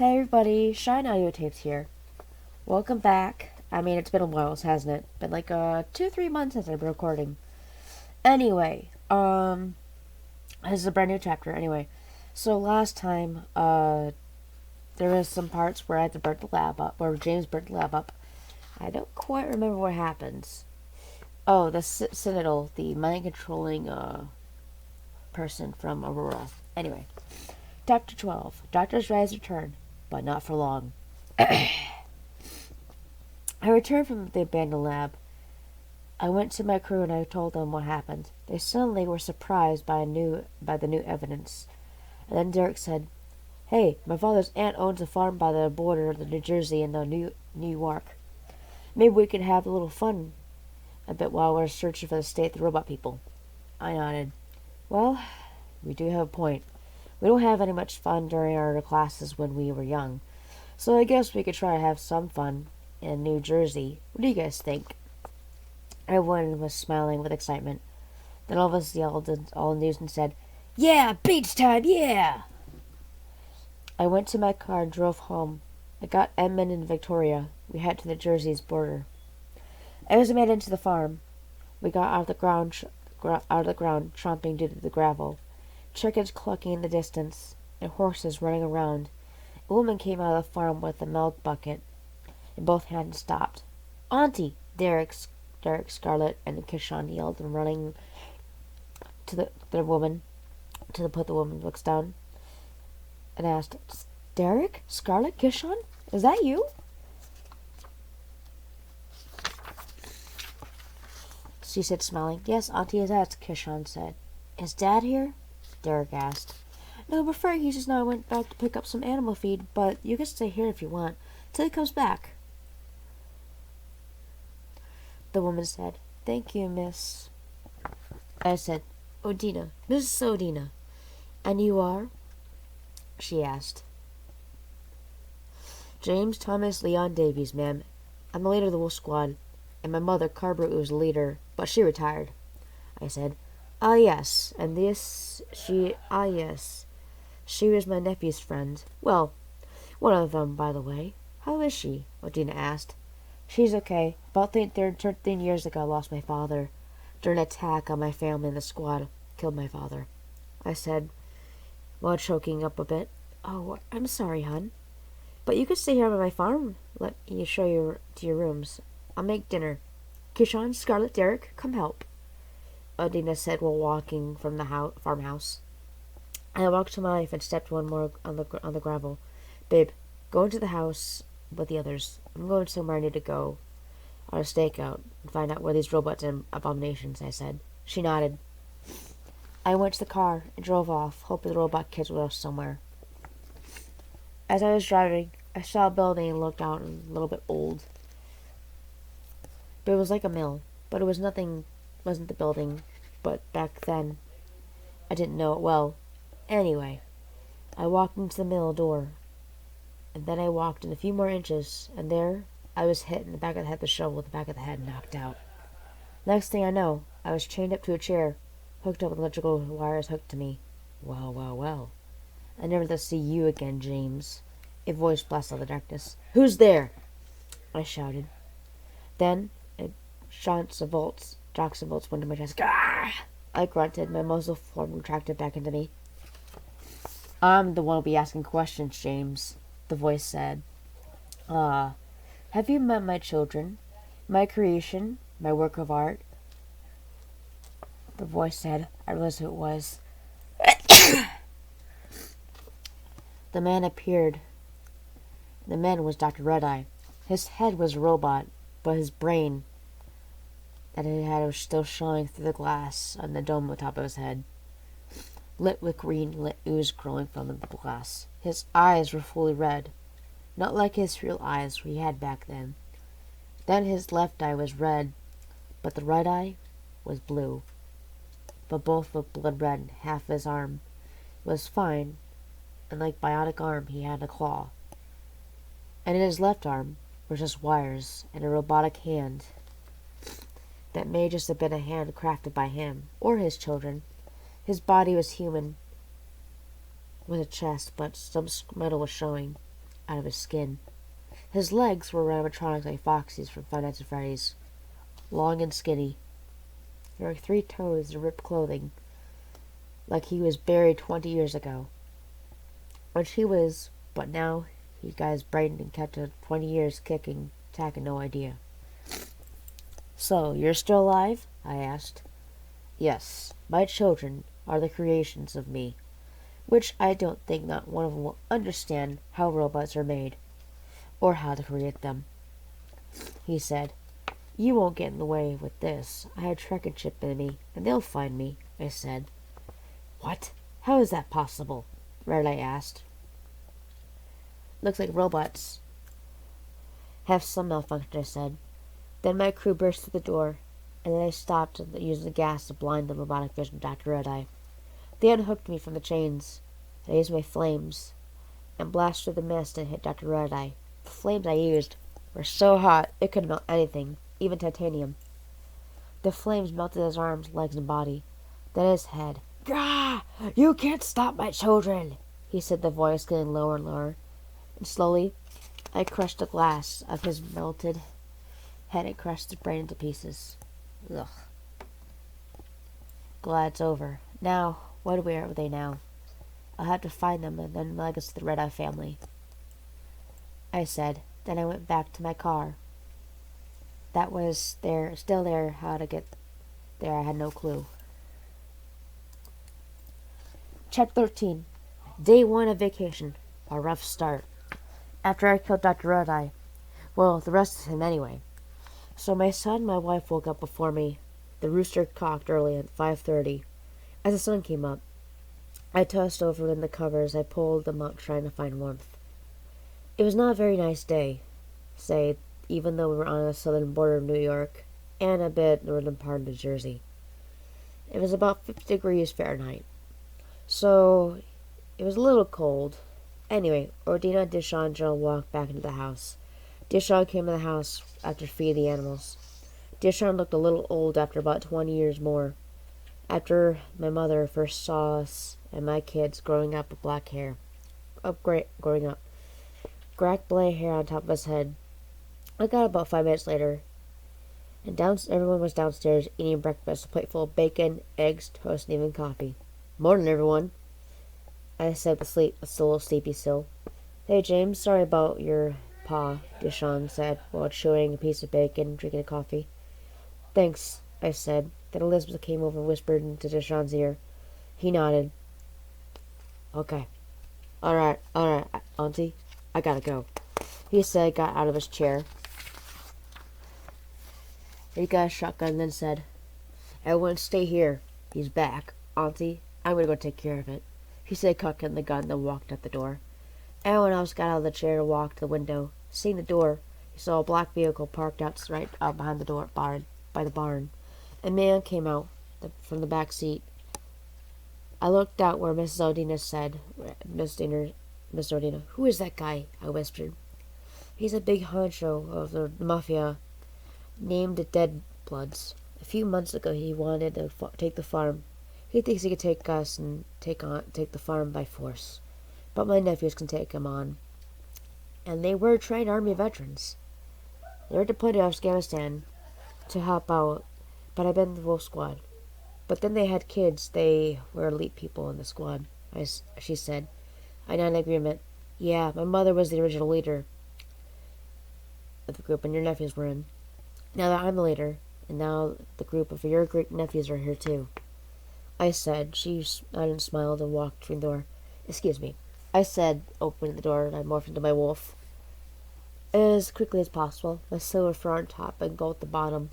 Hey everybody, Shine Audio Tapes here. Welcome back. I mean, it's been a while, hasn't it? Been like 2-3 months since I've been recording. Anyway, this is a brand new chapter. Anyway, so last time, there was some parts where I had to burn the lab up, where James burnt the lab up. I don't quite remember what happens. Oh, the Citadel, the mind controlling person from Aurora. Anyway, Chapter 12. Doctor's Rise return, but not for long. I returned from the abandoned lab. I went to my crew and I told them what happened. They suddenly were surprised by the new evidence. And then Derek said, "Hey, my father's aunt owns a farm by the border of the New Jersey and the New York. Maybe we could have a little fun a bit while we're searching for the state of the robot people." I nodded. Well, we do have a point. We don't have any much fun during our classes when we were young, so I guess we could try to have some fun in New Jersey. What do you guys think? Everyone was smiling with excitement. Then all of us yelled all news and said, "Yeah, beach time, yeah!" I went to my car and drove home. I got Edmund and Victoria. We headed to the Jersey's border. As we made into the farm, we got out of the ground, tromping due to the gravel. Chickens clucking in the distance, and horses running around. A woman came out of the farm with a milk bucket, and both hands stopped. "Auntie!" Derek, Scarlett, and Cheyanne yelled, and running to the woman, to put the woman's books down, and asked, "Derek, Scarlett, Cheyanne, is that you?" She said, smiling. "Yes, Auntie, is that?" Cheyanne said. "Is Dad here?" Derek asked. "No, I'm afraid he just now went back to pick up some animal feed, but you can stay here if you want, till he comes back." The woman said, "Thank you, Miss." I said, "Odina, Mrs. Odina." "And you are?" she asked. "James Thomas Leon Davies, ma'am. I'm the leader of the Wolf Squad, and my mother, Carbrute, was the leader, but she retired." I said, "Ah, yes, and yes. She was my nephew's friend. Well, one of them, by the way. How is she?" Odina asked. "She's okay. About 13 years ago, I lost my father. During an attack on my family and the squad, killed my father." I said, while choking up a bit, "Oh, I'm sorry, hon. But you could stay here on my farm. Let me show you to your rooms. I'll make dinner. Cheyanne, Scarlett, Derek, come help," Odina said while walking from the farmhouse. I walked to my wife and stepped one more on the gravel. "Babe, go into the house with the others. I'm going somewhere I need to go on a stakeout and find out where these robots and abominations," I said. She nodded. I went to the car and drove off, hoping the robot kids were somewhere. As I was driving, I saw a building and looked out, and a little bit old. But it was like a mill. But it was nothing, wasn't the building. But back then, I didn't know it well. Anyway, I walked into the mill door, and then I walked in a few more inches, and there I was hit in the back of the head with the shovel, with the back of the head knocked out. Next thing I know, I was chained up to a chair, hooked up with electrical wires hooked to me. Well, well, well. I never to see you again, James. A voice blasted out of the darkness. "Who's there?" I shouted. Then shocks and bolts went to my chest. Gah! I grunted, my muzzle form retracted back into me. "I'm the one who'll be asking questions, James," the voice said. Have you met my children? My creation? My work of art?" The voice said. I realized who it was. The man appeared. The man was Dr. Red-Eye. His head was a robot, but his brain that he had was still showing through the glass on the dome on top of his head, lit with green lit ooze growing from the glass. His eyes were fully red, not like his real eyes he had back then. Then his left eye was red, but the right eye was blue. But both were blood red, and half his arm was fine, and like bionic arm he had a claw. And in his left arm were just wires and a robotic hand that may just have been a hand crafted by him or his children. His body was human, with a chest, but some metal was showing. out of his skin. His legs were animatronics like Foxy's from Five Nights at Freddy's, long and skinny. There were 3 toes and ripped clothing, like he was buried 20 years ago. But now he got his brain and kept 20 years kicking, attacking, no idea. So, you're still alive? I asked. Yes, my children are the creations of me, which I don't think not one of them will understand how robots are made, or how to create them. He said, you won't get in the way with this. I have a tracking chip in me, and they'll find me, I said. What? How is that possible? Red Eye asked. Looks like robots have some malfunction, I said. Then my crew burst through the door, and then I stopped using the gas to blind the robotic vision of Dr. Red Eye. They unhooked me from the chains. I used my flames and blasted through the mist and hit Dr. Red Eye. The flames I used were so hot it could melt anything, even titanium. The flames melted his arms, legs, and body. Then his head. Gah! You can't stop my children, he said, the voice getting lower and lower. And slowly, I crushed the glass of his melted head and crushed his brain into pieces. Ugh. Glad it's over. Now, where are they now? I'll have to find them and then leg us to the Red Eye family, I said. Then I went back to my car. That was still there. How to get there, I had no clue. Chapter 13. Day 1 of vacation. A rough start. After I killed Dr. Red Eye. Well, the rest of him anyway. So my son and my wife woke up before me. The rooster cocked early at 5:30. As the sun came up, I tossed over in the covers. I pulled them up, trying to find warmth. It was not a very nice day, even though we were on the southern border of New York and a bit northern part of New Jersey. It was about 50 degrees Fahrenheit. So, it was a little cold. Anyway, Ordina, Deshawn, and Jill walked back into the house. Deshawn came in the house after feeding the animals. Deshawn looked a little old after about 20 years more. After my mother first saw us and my kids growing up with black hair. Growing up. Black hair on top of his head. I got about 5 minutes later, and everyone was downstairs eating breakfast, a plate full of bacon, eggs, toast, and even coffee. Morning, everyone, I said with a little sleepy still. Hey, James, sorry about your paw, Deshawn said, while chewing a piece of bacon and drinking a coffee. Thanks, I said. Then Elizabeth came over and whispered into Deshawn's ear. He nodded. Okay. All right, Auntie. I gotta go, he said, got out of his chair. He got a shotgun and then said, Everyone stay here. He's back. Auntie, I'm gonna go take care of it, he said, cocking the gun, then walked out the door. Everyone else got out of the chair and walked to the window. Seeing the door, he saw a black vehicle parked right out behind the door by the barn. A man came out from the back seat. I looked out where Mrs. Odina said, Miss Odina, who is that guy? I whispered. He's a big honcho of the mafia named the Dead Bloods. A few months ago he wanted to take the farm. He thinks he could take us and take the farm by force. But my nephews can take him on. And they were trained Army veterans. They were deployed to Afghanistan to help out, but I've been in the Wolf Squad. But then they had kids. They were elite people in the squad, she said. I nodded in agreement. Yeah, my mother was the original leader of the group, and your nephews were in. Now that I'm the leader, and now the group of your great nephews are here too, I said. She nodded and smiled and walked through the door. Excuse me, I said, opening the door, and I morphed into my wolf. As quickly as possible, my silver fur on top and gold at the bottom.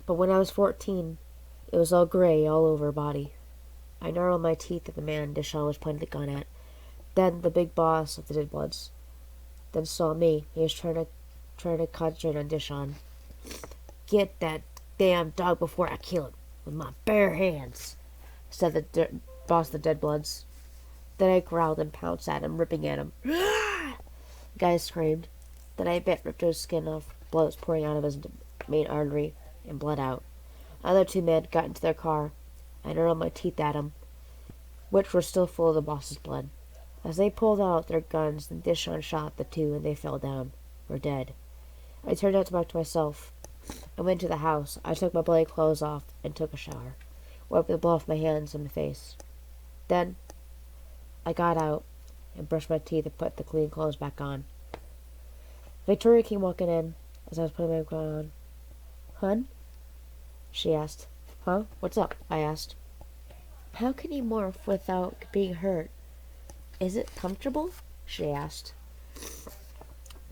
But when I was 14, it was all gray all over her body. I gnarled my teeth at the man Deshawn was pointing the gun at. Then the big boss of the Dead Bloods then saw me. He was trying to concentrate on Deshawn. Get that damn dog before I kill him with my bare hands, said the boss of the Dead Bloods. Then I growled and pounced at him, ripping at him. The guy screamed. Then I ripped his skin off. Blood was pouring out of his main artery and bled out. Other 2 men got into their car. I gnarled my teeth at him, which were still full of the boss's blood. As they pulled out their guns, the Dishon shot the two, and they fell down, were dead. I turned out to back to myself. I went to the house. I took my bloody clothes off and took a shower, wiped the blood off my hands and my face. Then I got out and brushed my teeth and put the clean clothes back on. Victoria came walking in as I was putting my gown on. "Hun?" she asked. "Huh? What's up?" I asked. "How can you morph without being hurt? Is it comfortable?" she asked.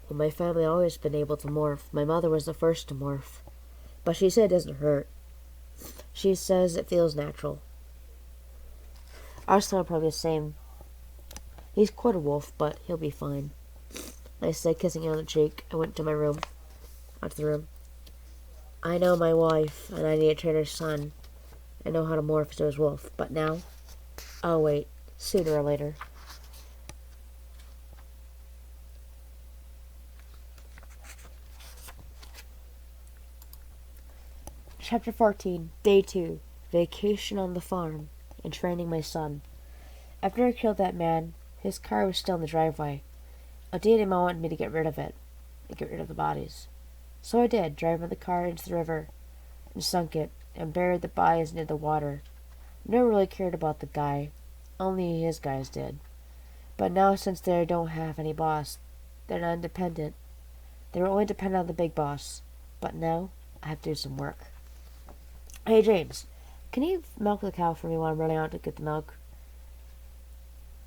"Well, my family always been able to morph. My mother was the first to morph. But she said it doesn't hurt. She says it feels natural." Our son probably the same. "He's quite a wolf, but he'll be fine," I said, kissing him on the cheek. I went to my room. Out to the room. "I know my wife, and I need to train her son. I know how to morph to his wolf, but now I'll wait, sooner or later." Chapter 14, Day 2, Vacation on the Farm, and Training My Son. After I killed that man, his car was still in the driveway. A deity wanted me to get rid of it, and get rid of the bodies. So I did, driving the car into the river, and sunk it, and buried the bodies near the water. No one really cared about the guy, only his guys did. But now, since they don't have any boss, they're not independent. They were only dependent on the big boss. But now, I have to do some work. "Hey, James, can you milk the cow for me while I'm running out to get the milk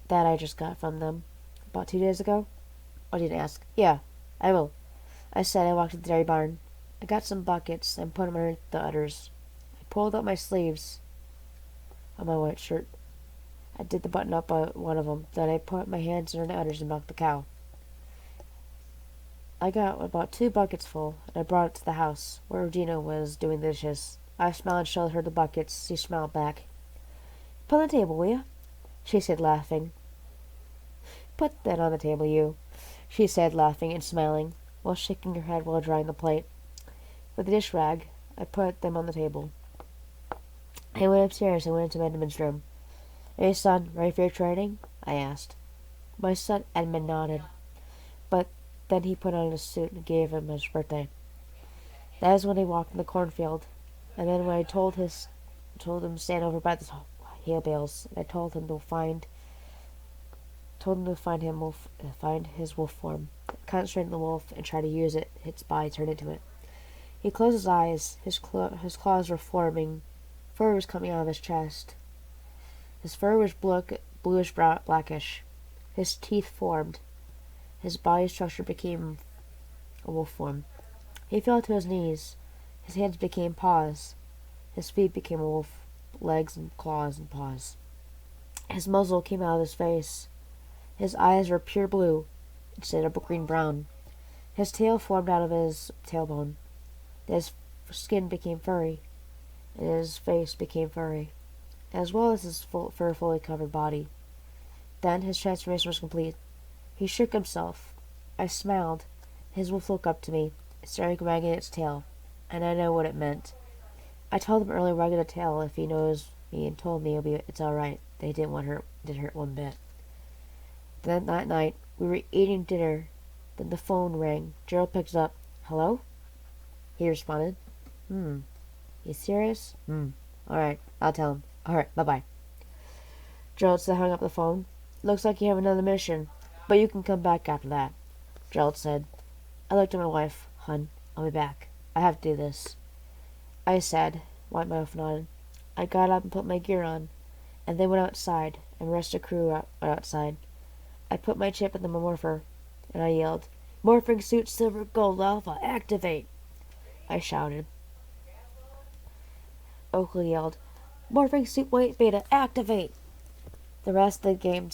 that I just got from them about 2 days ago?" "I didn't ask." "Yeah, I will," I said. I walked to the dairy barn. I got some buckets and put them underneath the udders. I pulled up my sleeves on my white shirt. I did the button up on one of them. Then I put my hands under the udders and milked the cow. I got about 2 buckets full, and I brought it to the house, where Regina was doing the dishes. I smiled and showed her the buckets. She smiled back. "Put on the table, will you?" she said, laughing. "Put that on the table, you," she said, laughing and smiling, while shaking her head while drying the plate. With the dish rag, I put them on the table. I went upstairs and went into Edmund's room. "Hey, son, ready for your training?" I asked. My son Edmund nodded, but then he put on his suit and gave him his birthday. That is when he walked in the cornfield, and then when I told him to stand over by the hay bales, and I told him to find his wolf form, concentrate on the wolf, and try to use it. Its body turned into it. He closed his eyes. His claws were forming. Fur was coming out of his chest. His fur was bluish blackish. His teeth formed. His body structure became a wolf form. He fell to his knees. His hands became paws. His feet became wolf legs and claws and paws. His muzzle came out of his face. His eyes were pure blue instead of green-brown. His tail formed out of his tailbone. His skin became furry, and his face became furry, as well as his fur-fully covered body. Then his transformation was complete. He shook himself. I smiled. His wolf looked up to me. It started wagging its tail, and I know what it meant. I told him earlier wagging the tail if he knows me, and told me it's all right. They didn't hurt one bit. Then that night we were eating dinner. Then the phone rang. Gerald picked up. "Hello?" He responded. You serious?" All right, I'll tell him. All right, bye-bye." Gerald said, hung up the phone. "Looks like you have another mission, but you can come back after that," Gerald said. I looked at my wife. "Hun, I'll be back. I have to do this," I said, while my wife nodded. I got up and put my gear on, and they went outside, and the rest of the crew went outside. I put my chip in the morpher, and I yelled, "Morphing suit Silver Gold Alpha, activate!" I shouted. Oakley yelled, "Morphing suit White Beta, activate!" The rest of the game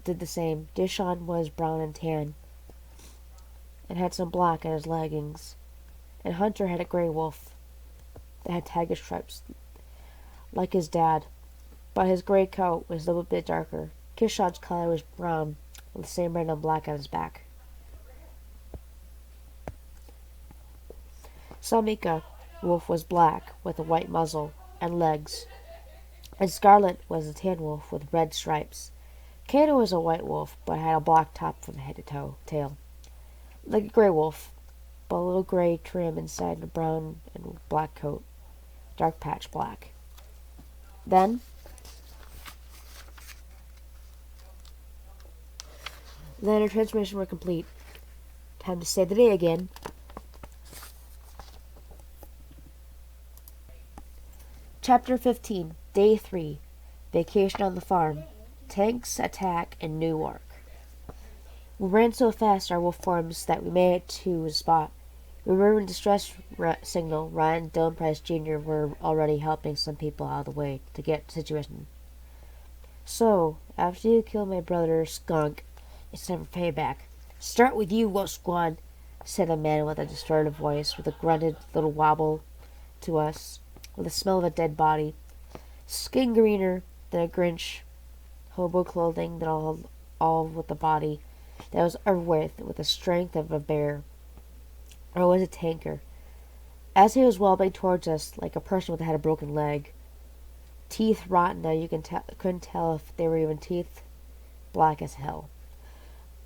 did the same. Dishon was brown and tan, and had some black in his leggings, and Hunter had a gray wolf that had tiger stripes, like his dad, but his gray coat was a little bit darker. Kishon's color was brown, with the same red and black on his back. Samika wolf was black, with a white muzzle and legs, and Scarlet was a tan wolf with red stripes. Kato was a white wolf, but had a black top from head to tail. Like a gray wolf, but a little gray trim inside and a brown and black coat. Dark patch black. Then her transformation were complete. Time to save the day again. Chapter 15, Day 3, Vacation on the Farm, Tank's Attack in Newark. We ran so fast our wolf forms that we made it to the spot. We were in distress signal. Ryan and Dylan Price Jr. were already helping some people out of the way to get the situation. So, after you kill my brother Skunk, it's time for payback. Start with you, Wolf Squad, said a man with a distorted voice with a grunted little wobble to us, with the smell of a dead body. Skin greener than a Grinch, hobo clothing that all with the body that was with the strength of a bear. Or was a tanker. As he was wobbling towards us like a person that had a broken leg, teeth rotten now couldn't tell if they were even teeth, black as hell.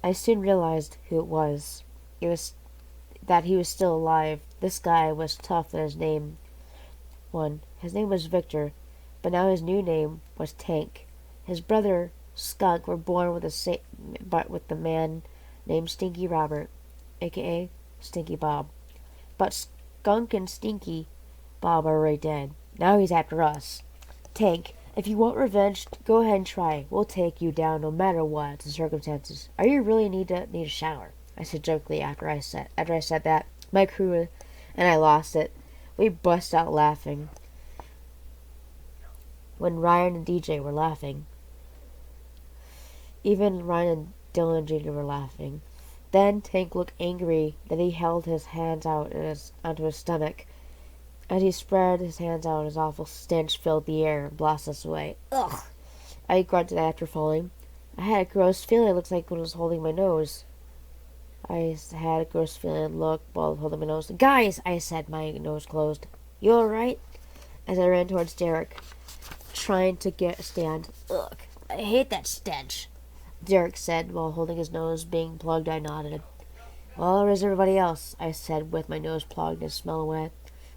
I soon realized who it was. That he was still alive. This guy was tough than his name. His name was Victor, but now his new name was Tank. His brother Skunk were born with the man named Stinky Robert, aka Stinky Bob. But Skunk and Stinky Bob are already dead. Now he's after us. Tank, if you want revenge, go ahead and try. We'll take you down no matter what the circumstances. Are you really need a shower? I said jokingly after I said that. My crew and I lost it. We bust out laughing. When Ryan and DJ were laughing. Even Ryan and Dylan Jr. were laughing. Then Tank looked angry. Then he held his hands out onto his stomach. As he spread his hands out, his awful stench filled the air and blasted us away. Ugh! I grunted after falling. I had a gross feeling. It looked like when I was holding my nose. I had a gross feeling look while holding my nose. Guys, I said, my nose closed. You alright? As I ran towards Derek, trying to get a stand. Ugh, I hate that stench, Derek said while holding his nose being plugged. I nodded. Well, where's everybody else? I said with my nose plugged and smell away.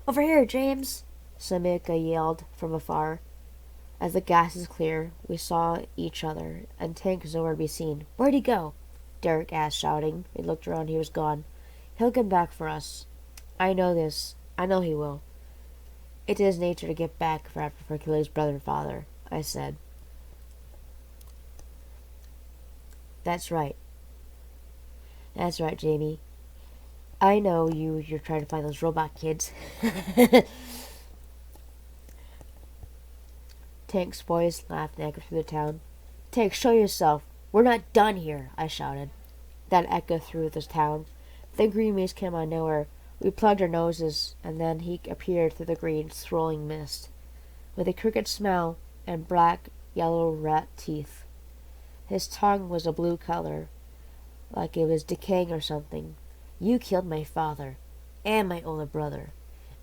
Over here, James, Samika yelled from afar. As the gases cleared, we saw each other, and Tank was nowhere to be seen. Where'd he go? Derek asked, shouting. We looked around. He was gone. He'll come back for us. I know this. I know he will. It is nature to get back for Hercules' brother and father, I said. That's right. That's right, Jamie. I know you're trying to find those robot kids. Tank's voice laughed and echoed through the town. Tank, show yourself. We're not done here, I shouted. That echoed through the town. The green mist came out of nowhere. We plugged our noses, and then he appeared through the green, swirling mist, with a crooked smile and black, yellow rat teeth. His tongue was a blue color, like it was decaying or something. You killed my father, and my older brother,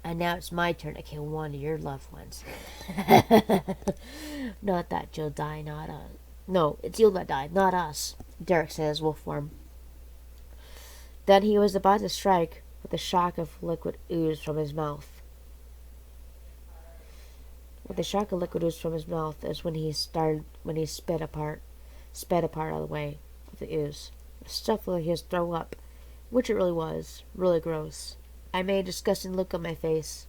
and now it's my turn to kill one of your loved ones. Not that you'll die, not us. No, it's you that died, not us, Derek said his wolf form. Then he was about to strike, with a shock of liquid ooze from his mouth. With the shock of liquid ooze from his mouth is when he sped apart out of the way of the ooze. Stuff like his throw up, which it really was, really gross. I made a disgusting look on my face.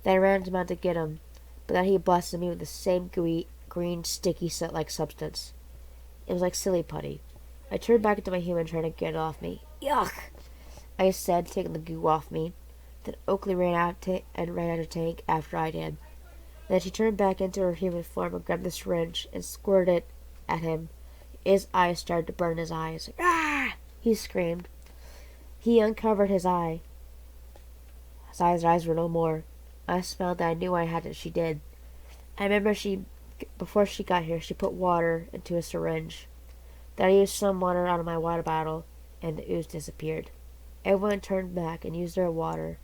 Then I ran to him out to get him, but then he blasted me with the same gooey, green, sticky set-like substance. It was like silly putty. I turned back into my human, trying to get it off me. Yuck! I said, taking the goo off me. Then Oakley ran after Tank after I did. Then she turned back into her human form and grabbed the syringe and squirted it at him. His eyes started to burn his eyes. Ah! He screamed. He uncovered his eye. His eyes were no more. I smelled that I knew I had it. She did. I remember before she got here, she put water into a syringe. Then I used some water out of my water bottle, and the ooze disappeared. Everyone turned back and used their water.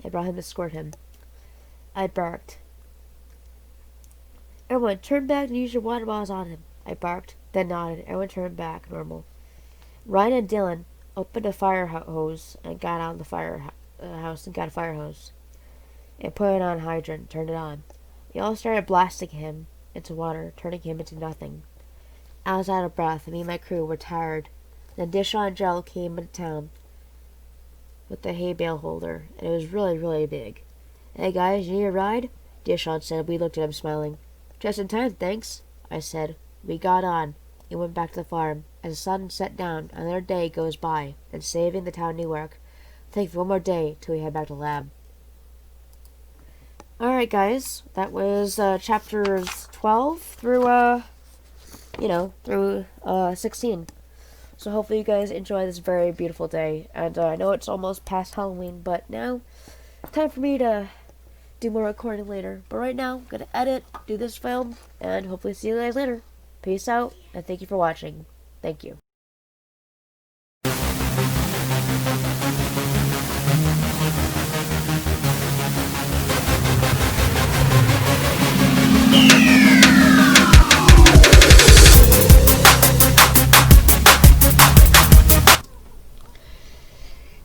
I brought him to squirt him. I barked. Everyone, turn back and use your water bottles on him, I barked. then nodded. Everyone turned back normal. Ryan and Dylan opened a fire hose and got out of the house and got a fire hose and put it on a hydrant, turned it on. They all started blasting him into water, turning him into nothing. I was out of breath, and me and my crew were tired. Then Dishon and Joe came into town with the hay bale holder, and it was really, really big. Hey guys, you need a ride? Dishon said. We looked at him smiling. Just in time, thanks, I said. We got on and went back to the farm. As the sun set down, another day goes by, and saving the town of Newark. Take one more day till we head back to the lab. Alright guys, that was chapters 12 through 16. So hopefully you guys enjoy this very beautiful day. And I know it's almost past Halloween, but now time for me to do more recording later. But right now, I'm gonna edit, do this film, and hopefully see you guys later. Peace out, and thank you for watching. Thank you.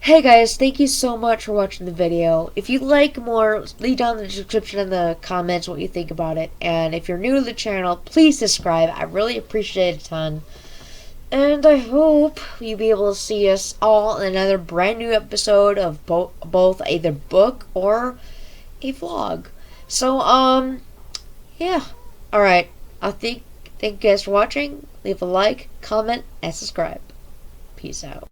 Hey guys, thank you so much for watching the video. If you'd like more, leave down in the description in the comments what you think about it. And if you're new to the channel, please subscribe. I really appreciate it a ton. And I hope you'll be able to see us all in another brand new episode of both either book or a vlog. So, yeah. Alright, thank you guys for watching. Leave a like, comment, and subscribe. Peace out.